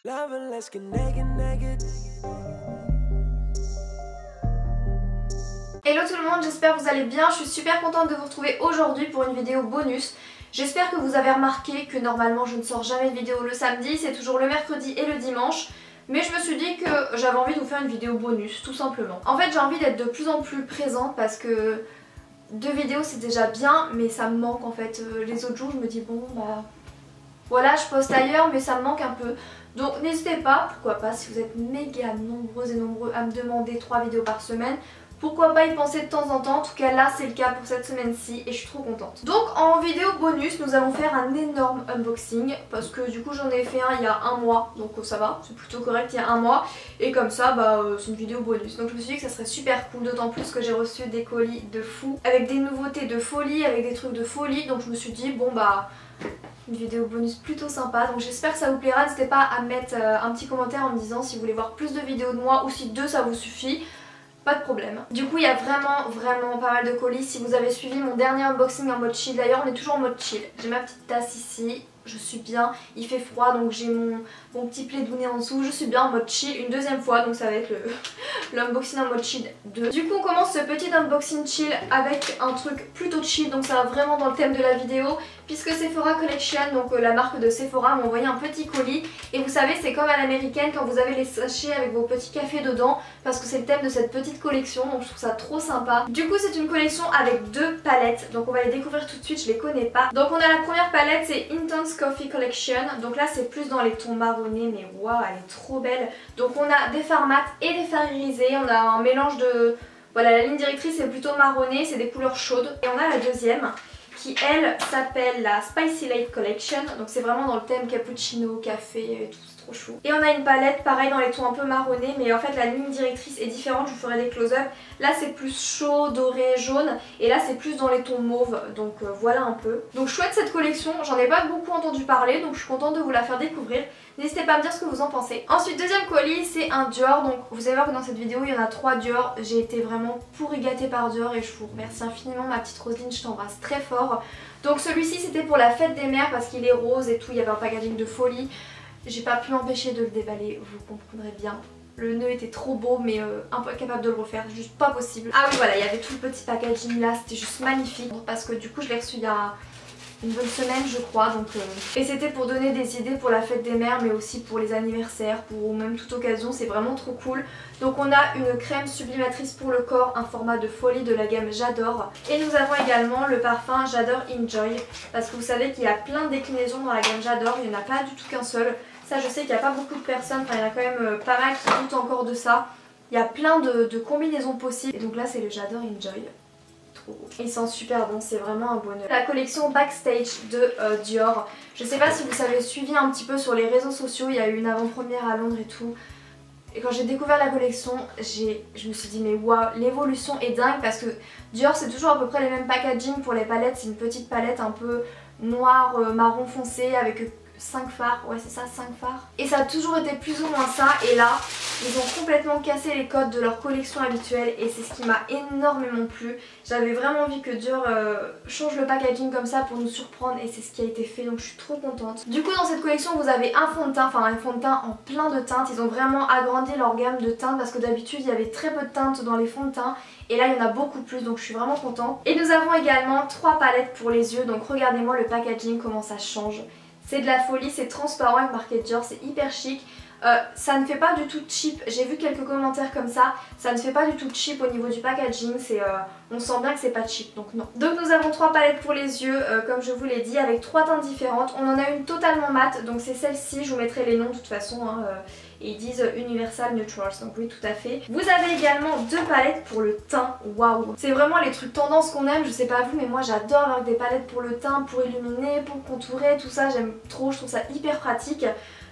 Hello tout le monde, j'espère que vous allez bien. Je suis super contente de vous retrouver aujourd'hui pour une vidéo bonus. J'espère que vous avez remarqué que normalement je ne sors jamais de vidéo le samedi, c'est toujours le mercredi et le dimanche. Mais je me suis dit que j'avais envie de vous faire une vidéo bonus, tout simplement. En fait j'ai envie d'être de plus en plus présente parce que 2 vidéos c'est déjà bien, mais ça me manque en fait. Les autres jours je me dis bon bah voilà, je poste ailleurs mais ça me manque un peu. Donc n'hésitez pas, pourquoi pas, si vous êtes méga nombreuses et nombreux à me demander 3 vidéos par semaine, pourquoi pas y penser de temps en temps. En tout cas là c'est le cas pour cette semaine-ci et je suis trop contente. Donc en vidéo bonus nous allons faire un énorme unboxing parce que du coup j'en ai fait un il y a un mois, donc ça va, c'est plutôt correct, il y a un mois. Et comme ça bah c'est une vidéo bonus. Donc je me suis dit que ça serait super cool, d'autant plus que j'ai reçu des colis de fou avec des nouveautés de folie, avec des trucs de folie. Donc je me suis dit bon bah une vidéo bonus plutôt sympa, donc j'espère que ça vous plaira. N'hésitez pas à mettre un petit commentaire en me disant si vous voulez voir plus de vidéos de moi ou si 2 ça vous suffit. Pas de problème. Du coup il y a vraiment pas mal de colis. Si vous avez suivi mon dernier unboxing en mode chill, d'ailleurs on est toujours en mode chill. J'ai ma petite tasse ici, je suis bien, il fait froid donc j'ai mon petit plaidounet en dessous, je suis bien en mode chill une deuxième fois, donc ça va être l'unboxing en mode chill 2. Du coup on commence ce petit unboxing chill avec un truc plutôt chill, donc ça va vraiment dans le thème de la vidéo puisque Sephora Collection, donc la marque de Sephora, m'a envoyé un petit colis. Et vous savez c'est comme à l'américaine quand vous avez les sachets avec vos petits cafés dedans, parce que c'est le thème de cette petite collection, donc je trouve ça trop sympa. Du coup c'est une collection avec 2 palettes, donc on va les découvrir tout de suite, je les connais pas. Donc on a la première palette, c'est Intense Coffee Collection, donc là c'est plus dans les tons marronnés, mais waouh elle est trop belle. Donc on a des fards mat et des fards irisés, on a un mélange de... Voilà, la ligne directrice est plutôt marronnée, c'est des couleurs chaudes. Et on a la deuxième qui elle s'appelle la Spicy Late Collection, donc c'est vraiment dans le thème cappuccino, café et tout, c'est trop chou. Et on a une palette pareil dans les tons un peu marronnés, mais en fait la ligne directrice est différente, je vous ferai des close-up. Là c'est plus chaud, doré, jaune, et là c'est plus dans les tons mauve, donc voilà un peu. Donc chouette cette collection, j'en ai pas beaucoup entendu parler, donc je suis contente de vous la faire découvrir. N'hésitez pas à me dire ce que vous en pensez. Ensuite deuxième colis c'est un Dior, donc vous allez voir que dans cette vidéo il y en a 3 Dior. J'ai été vraiment pourri gâtée par Dior et je vous remercie infiniment ma petite Roselyne, je t'embrasse très fort. Donc celui-ci c'était pour la fête des mères parce qu'il est rose et tout, il y avait un packaging de folie. J'ai pas pu m'empêcher de le déballer, vous comprendrez bien. Le nœud était trop beau mais un peu incapable de le refaire, juste pas possible. Ah oui voilà, il y avait tout le petit packaging là, c'était juste magnifique. Parce que du coup je l'ai reçu il y a une bonne semaine je crois, donc et c'était pour donner des idées pour la fête des mères mais aussi pour les anniversaires, pour même toute occasion, c'est vraiment trop cool. Donc on a une crème sublimatrice pour le corps, un format de folie de la gamme J'adore. Et nous avons également le parfum J'adore Enjoy, parce que vous savez qu'il y a plein de déclinaisons dans la gamme J'adore, il n'y en a pas du tout qu'un seul. Ça je sais qu'il n'y a pas beaucoup de personnes, enfin il y en a quand même pas mal qui doutent encore de ça. Il y a plein de combinaisons possibles. Et donc là c'est le J'adore Enjoy. Il sent super bon, c'est vraiment un bonheur. La collection Backstage de Dior. Je sais pas si vous avez suivi un petit peu sur les réseaux sociaux, il y a eu une avant-première à Londres et tout. Et quand j'ai découvert la collection, je me suis dit mais waouh, l'évolution est dingue parce que Dior c'est toujours à peu près les mêmes packaging pour les palettes. C'est une petite palette un peu noire, marron foncé avec 5 fards, ouais c'est ça, 5 fards. Et ça a toujours été plus ou moins ça, et là ils ont complètement cassé les codes de leur collection habituelle et c'est ce qui m'a énormément plu. J'avais vraiment envie que Dior change le packaging comme ça pour nous surprendre et c'est ce qui a été fait, donc je suis trop contente. Du coup dans cette collection vous avez un fond de teint, enfin un fond de teint en plein de teintes. Ils ont vraiment agrandi leur gamme de teintes parce que d'habitude il y avait très peu de teintes dans les fonds de teint. Et là il y en a beaucoup plus, donc je suis vraiment contente. Et nous avons également 3 palettes pour les yeux, donc regardez-moi le packaging comment ça change. C'est de la folie, c'est transparent avec marqué Dior, c'est hyper chic. Ça ne fait pas du tout cheap, j'ai vu quelques commentaires comme ça, ça ne fait pas du tout cheap au niveau du packaging, on sent bien que c'est pas cheap, donc non. Donc nous avons 3 palettes pour les yeux, comme je vous l'ai dit, avec 3 teintes différentes. On en a une totalement mate, donc c'est celle-ci, je vous mettrai les noms de toute façon, hein, et ils disent Universal Neutrals, donc oui tout à fait. Vous avez également 2 palettes pour le teint, waouh. C'est vraiment les trucs tendance qu'on aime, je sais pas vous mais moi j'adore avoir des palettes pour le teint, pour illuminer, pour contourer, tout ça j'aime trop, je trouve ça hyper pratique.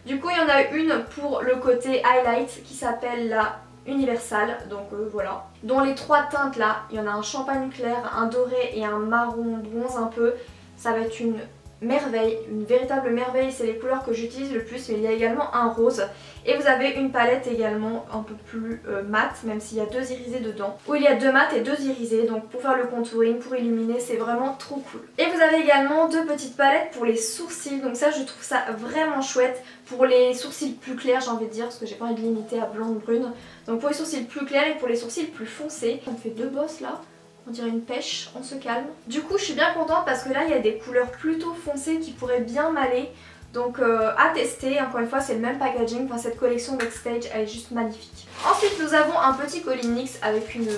Du coup il y en a une pour le côté highlight qui s'appelle la Universal, donc voilà. Dans les 3 teintes là, il y en a un champagne clair, un doré et un marron bronze un peu. Ça va être une merveille, une véritable merveille, c'est les couleurs que j'utilise le plus, mais il y a également un rose. Et vous avez une palette également un peu plus mat, même s'il y a 2 irisés dedans, où il y a 2 mat et 2 irisés, donc pour faire le contouring, pour illuminer, c'est vraiment trop cool. Et vous avez également 2 petites palettes pour les sourcils, donc ça je trouve ça vraiment chouette. Pour les sourcils plus clairs, j'ai envie de dire, parce que j'ai pas envie de limiter à blonde brune. Donc pour les sourcils plus clairs et pour les sourcils plus foncés. On fait 2 bosses là. On dirait une pêche, on se calme. Du coup je suis bien contente parce que là il y a des couleurs plutôt foncées qui pourraient bien m'aller. Donc à tester, encore une fois c'est le même packaging, enfin cette collection Backstage elle est juste magnifique. Ensuite nous avons un petit colis NYX avec une...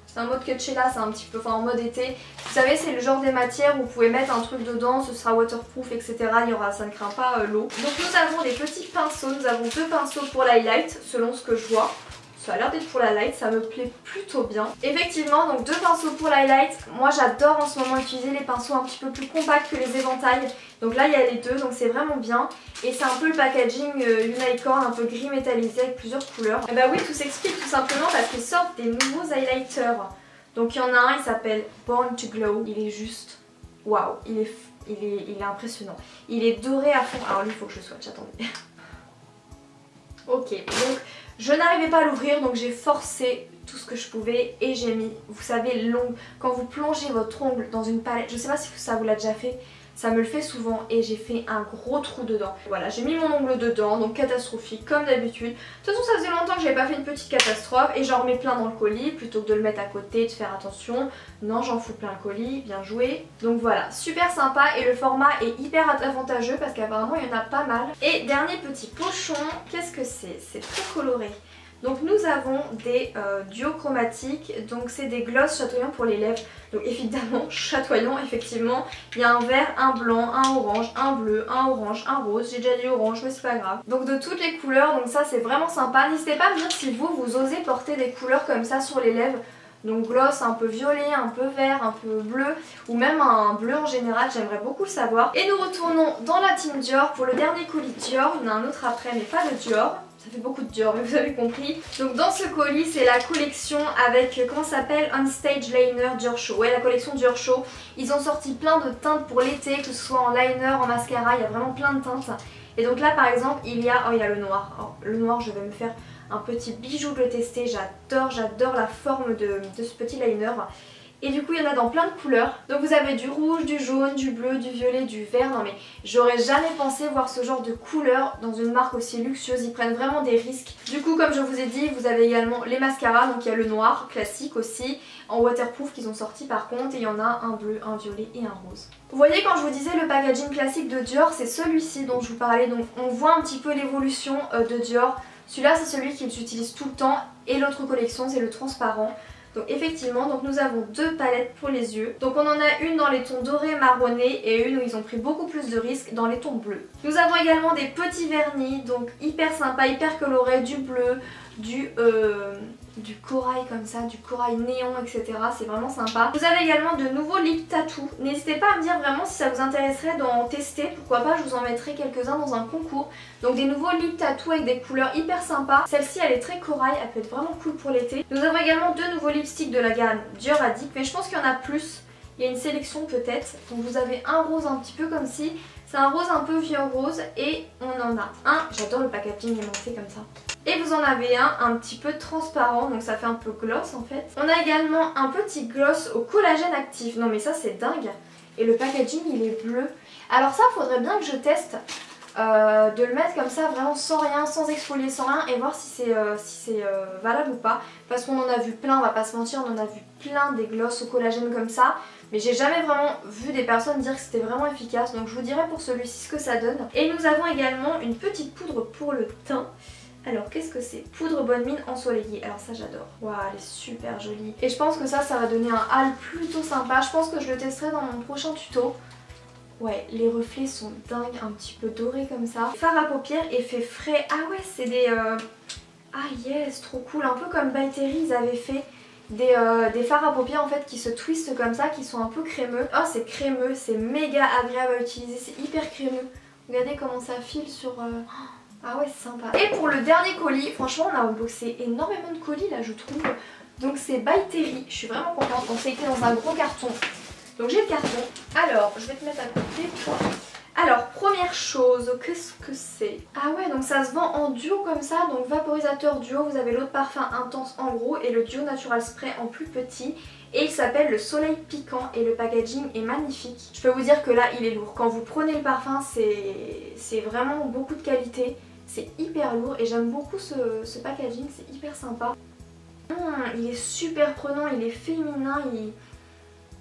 C'est un mode Coachella, c'est un petit peu, enfin en mode été. Vous savez c'est le genre des matières où vous pouvez mettre un truc dedans, ce sera waterproof etc. Ça ne craint pas l'eau. Donc nous avons des petits pinceaux, nous avons 2 pinceaux pour l'highlight selon ce que je vois. Ça a l'air d'être pour la light, ça me plaît plutôt bien. Effectivement, donc 2 pinceaux pour l'highlight. Moi j'adore en ce moment utiliser les pinceaux un petit peu plus compacts que les éventails. Donc là il y a les 2, donc c'est vraiment bien. Et c'est un peu le packaging Unicorn, un peu gris métallisé avec plusieurs couleurs. Et bah oui, tout s'explique tout simplement parce qu'ils sortent des nouveaux highlighters. Donc il y en a un, il s'appelle Born to Glow. Il est juste... Waouh, il est impressionnant. Il est doré à fond. Alors lui il faut que je swatch, attendez. Ok, donc... Je n'arrivais pas à l'ouvrir donc j'ai forcé tout ce que je pouvais et j'ai mis, vous savez, l'ongle. Quand vous plongez votre ongle dans une palette, je sais pas si ça vous l'a déjà fait, ça me le fait souvent et j'ai fait un gros trou dedans. Voilà, j'ai mis mon ongle dedans, donc catastrophique comme d'habitude. De toute façon ça faisait longtemps que j'avais pas fait une petite catastrophe et j'en remets plein dans le colis plutôt que de le mettre à côté, de faire attention. Non, j'en fous plein le colis, bien joué. Donc voilà, super sympa et le format est hyper avantageux parce qu'apparemment il y en a pas mal. Et dernier petit pochon, qu'est-ce que c'est? C'est très coloré. Donc nous avons des duos chromatiques, donc c'est des glosses chatoyants pour les lèvres. Donc évidemment chatoyants, effectivement, il y a un vert, un blanc, un orange, un bleu, un orange, un rose, j'ai déjà dit orange mais c'est pas grave. Donc de toutes les couleurs, donc ça c'est vraiment sympa. N'hésitez pas à me dire si vous osez porter des couleurs comme ça sur les lèvres. Donc gloss un peu violet, un peu vert, un peu bleu ou même un bleu en général, j'aimerais beaucoup le savoir. Et nous retournons dans la team Dior pour le dernier colis Dior. Il y en a un autre après mais pas de Dior. Ça fait beaucoup de Dior, mais vous avez compris. Donc dans ce colis, c'est la collection avec, comment ça s'appelle, Unstage Liner Dior Show. Ouais, la collection Dior Show. Ils ont sorti plein de teintes pour l'été, que ce soit en liner, en mascara, il y a vraiment plein de teintes. Et donc là par exemple, il y a le noir. Alors, le noir, je vais me faire un petit bijou de le tester. J'adore la forme de ce petit liner. Et du coup il y en a dans plein de couleurs. Donc vous avez du rouge, du jaune, du bleu, du violet, du vert. Non mais j'aurais jamais pensé voir ce genre de couleurs dans une marque aussi luxueuse. Ils prennent vraiment des risques. Du coup comme je vous ai dit, vous avez également les mascaras. Donc il y a le noir classique aussi, en waterproof qu'ils ont sorti par contre. Et il y en a un bleu, un violet et un rose. Vous voyez quand je vous disais le packaging classique de Dior, c'est celui-ci dont je vous parlais. Donc on voit un petit peu l'évolution de Dior. Celui-là c'est celui qu'ils utilisent tout le temps. Et l'autre collection c'est le transparent. Donc effectivement, donc nous avons 2 palettes pour les yeux. Donc on en a une dans les tons dorés marronnés et une où ils ont pris beaucoup plus de risques dans les tons bleus. Nous avons également des petits vernis, donc hyper sympa, hyper coloré, du bleu, du corail comme ça, du corail néon, etc. C'est vraiment sympa. Vous avez également de nouveaux lip tattoo. N'hésitez pas à me dire vraiment si ça vous intéresserait d'en tester. Pourquoi pas, je vous en mettrai quelques-uns dans un concours. Donc des nouveaux lip tattoo avec des couleurs hyper sympas. Celle-ci elle est très corail, elle peut être vraiment cool pour l'été. Nous avons également 2 nouveaux lipsticks de la gamme Dior Addict, mais je pense qu'il y en a plus. Il y a une sélection peut-être. Donc vous avez un rose un petit peu comme ci. C'est un rose un peu vieux rose et on en a un. J'adore le packaging aimanté comme ça. Et vous en avez un petit peu transparent, donc ça fait un peu gloss en fait. On a également un petit gloss au collagène actif. Non mais ça c'est dingue. Et le packaging il est bleu. Alors ça faudrait bien que je teste de le mettre comme ça vraiment sans rien, sans exfolier, sans rien et voir si c'est valable ou pas. Parce qu'on en a vu plein, on va pas se mentir, on en a vu plein des gloss au collagène comme ça. Mais j'ai jamais vraiment vu des personnes dire que c'était vraiment efficace. Donc je vous dirai pour celui-ci ce que ça donne. Et nous avons également une petite poudre pour le teint. Alors qu'est-ce que c'est? Poudre bonne mine ensoleillée. Alors ça j'adore. Waouh, elle est super jolie. Et je pense que ça va donner un hal plutôt sympa. Je pense que je le testerai dans mon prochain tuto. Ouais, les reflets sont dingues, un petit peu dorés comme ça. Fard à paupières effet frais. Ah ouais, c'est des... Ah yes, trop cool. Un peu comme By Terry, ils avaient fait des fards à paupières en fait qui se twistent comme ça, qui sont un peu crémeux. Oh, c'est crémeux, c'est méga agréable à utiliser, c'est hyper crémeux. Regardez comment ça file sur... Ah ouais, c'est sympa. Et pour le dernier colis, franchement on a unboxé énormément de colis là je trouve. Donc c'est By Terry, je suis vraiment contente. Donc ça a été dans un gros carton. Donc j'ai le carton. Alors, je vais te mettre à côté, toi. Alors, première chose, qu'est-ce que c'est? Ah ouais, donc ça se vend en duo comme ça, donc vaporisateur duo, vous avez l'eau de parfum intense en gros et le duo natural spray en plus petit. Et il s'appelle le Soleil Piquant et le packaging est magnifique. Je peux vous dire que là, il est lourd. Quand vous prenez le parfum, c'est vraiment beaucoup de qualité. C'est hyper lourd et j'aime beaucoup ce packaging, c'est hyper sympa. Il est super prenant, il est féminin,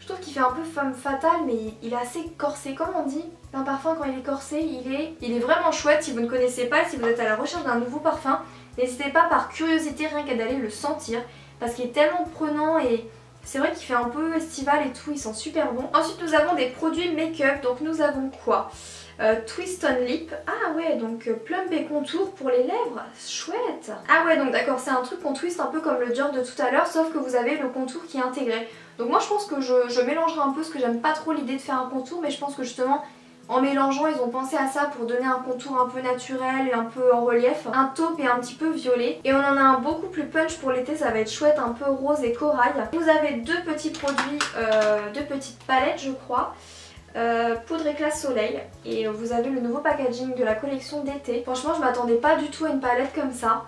je trouve qu'il fait un peu femme fatale mais il est assez corsé, comme on dit. Un parfum quand il est corsé, il est vraiment chouette. Si vous ne connaissez pas, si vous êtes à la recherche d'un nouveau parfum, n'hésitez pas par curiosité rien qu'à d'aller le sentir parce qu'il est tellement prenant et c'est vrai qu'il fait un peu estival et tout, ils sont super bons. Ensuite nous avons des produits make-up, donc nous avons quoi? Twist on Lip, ah ouais, donc plump et contour pour les lèvres, chouette. Ah ouais, donc d'accord, c'est un truc qu'on twist un peu comme le Dior de tout à l'heure, sauf que vous avez le contour qui est intégré. Donc moi je pense que je mélangerai un peu, parce que j'aime pas trop l'idée de faire un contour, mais je pense que justement en mélangeant ils ont pensé à ça pour donner un contour un peu naturel et un peu en relief. Un taupe et un petit peu violet. Et on en a un beaucoup plus punch pour l'été, ça va être chouette, un peu rose et corail. Vous avez deux petits produits, deux petites palettes je crois. Poudre éclat soleil et vous avez le nouveau packaging de la collection d'été. Franchement je m'attendais pas du tout à une palette comme ça.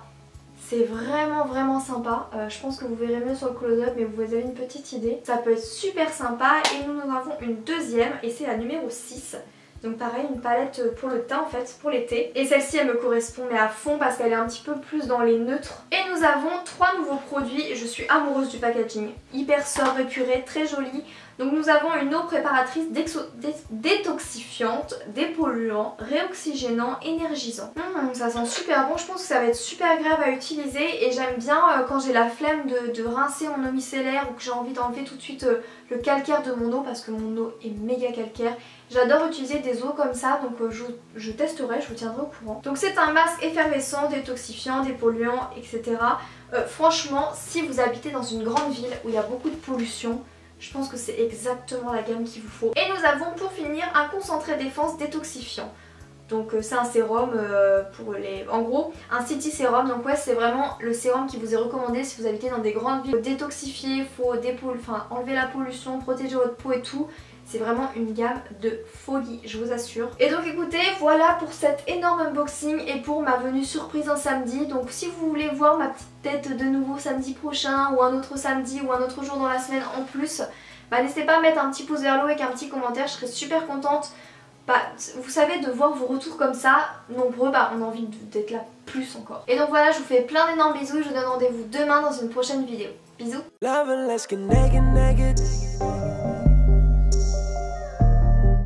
C'est vraiment sympa. Je pense que vous verrez mieux sur le close-up mais vous avez une petite idée. Ça peut être super sympa et nous en avons une deuxième et c'est la numéro 6. Donc pareil, une palette pour le teint en fait, pour l'été. Et celle-ci elle me correspond mais à fond parce qu'elle est un petit peu plus dans les neutres. Et nous avons 3 nouveaux produits, je suis amoureuse du packaging. Hyper sobre, épuré, très joli. Donc nous avons une eau préparatrice détoxifiante, dépolluant, réoxygénant, énergisant. Ça sent super bon, je pense que ça va être super agréable à utiliser et j'aime bien quand j'ai la flemme de rincer mon eau micellaire ou que j'ai envie d'enlever tout de suite le calcaire de mon eau parce que mon eau est méga calcaire. J'adore utiliser des eaux comme ça donc je testerai, je vous tiendrai au courant. Donc c'est un masque effervescent, détoxifiant, dépolluant, etc. Franchement, si vous habitez dans une grande ville où il y a beaucoup de pollution, je pense que c'est exactement la gamme qu'il vous faut. Et nous avons pour finir un concentré défense détoxifiant. Donc c'est un sérum pour les... En gros, un city sérum. Donc ouais, c'est vraiment le sérum qui vous est recommandé si vous habitez dans des grandes villes. Faut détoxifier, faut enlever la pollution, protéger votre peau et tout. C'est vraiment une gamme de folie, je vous assure. Et donc écoutez, voilà pour cet énorme unboxing et pour ma venue surprise un samedi. Donc si vous voulez voir ma petite tête de nouveau samedi prochain ou un autre samedi ou un autre jour dans la semaine en plus, n'hésitez pas à mettre un petit pouce vers le haut avec un petit commentaire, je serais super contente. Vous savez, de voir vos retours comme ça, nombreux, on a envie d'être là plus encore. Et donc voilà, je vous fais plein d'énormes bisous et je vous donne rendez-vous demain dans une prochaine vidéo. Bisous.